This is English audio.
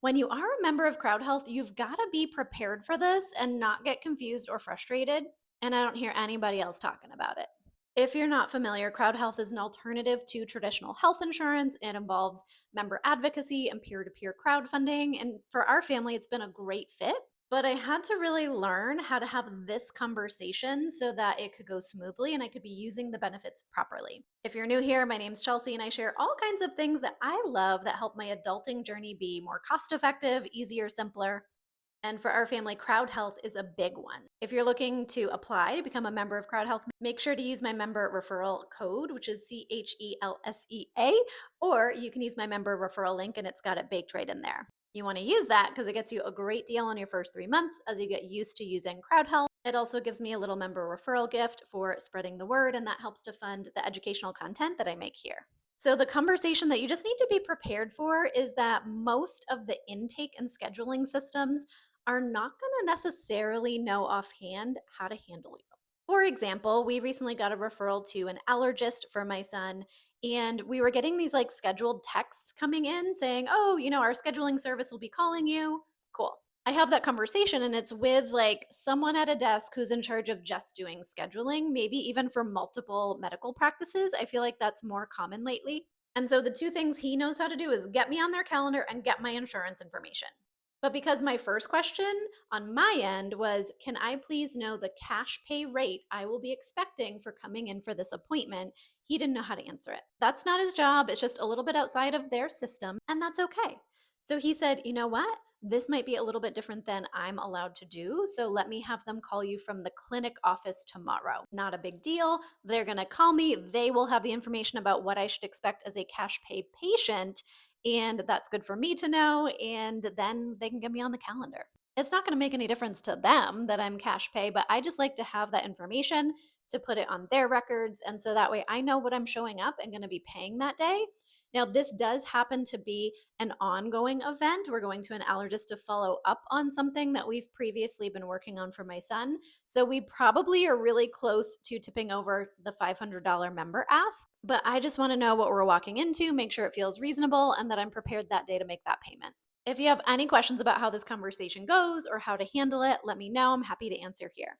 When you are a member of CrowdHealth, you've got to be prepared for this and not get confused or frustrated. And I don't hear anybody else talking about it. If you're not familiar, CrowdHealth is an alternative to traditional health insurance. It involves member advocacy and peer to peer crowdfunding. And for our family, it's been a great fit. But I had to really learn how to have this conversation so that it could go smoothly and I could be using the benefits properly. If you're new here, my name's Chelsea and I share all kinds of things that I love that help my adulting journey be more cost effective, easier, simpler. And for our family, Crowd Health is a big one. If you're looking to apply to become a member of Crowd Health, make sure to use my member referral code, which is CHELSEA, or you can use my member referral link and it's got it baked right in there. You want to use that because it gets you a great deal on your first 3 months as you get used to using Crowd Health. It also gives me a little member referral gift for spreading the word, and that helps to fund the educational content that I make here. So, the conversation that you just need to be prepared for is that most of the intake and scheduling systems are not going to necessarily know offhand how to handle you. For example, we recently got a referral to an allergist for my son, and we were getting these like scheduled texts coming in saying, oh, our scheduling service will be calling you. Cool. I have that conversation, and it's with like someone at a desk who's in charge of just doing scheduling, maybe even for multiple medical practices. I feel like that's more common lately. And so the two things he knows how to do is get me on their calendar and get my insurance information. But because my first question on my end was, can I please know the cash pay rate I will be expecting for coming in for this appointment? He didn't know how to answer it. That's not his job. It's just a little bit outside of their system, and that's okay. So he said, you know what? This might be a little bit different than I'm allowed to do. So let me have them call you from the clinic office tomorrow. Not a big deal. They're going to call me. They will have the information about what I should expect as a cash pay patient. And that's good for me to know. And then they can get me on the calendar. It's not going to make any difference to them that I'm cash pay, but I just like to have that information to put it on their records. And so that way I know what I'm showing up and going to be paying that day. Now, this does happen to be an ongoing event. We're going to an allergist to follow up on something that we've previously been working on for my son. So we probably are really close to tipping over the $500 member ask. But I just want to know what we're walking into, make sure it feels reasonable, and that I'm prepared that day to make that payment. If you have any questions about how this conversation goes or how to handle it, let me know. I'm happy to answer here.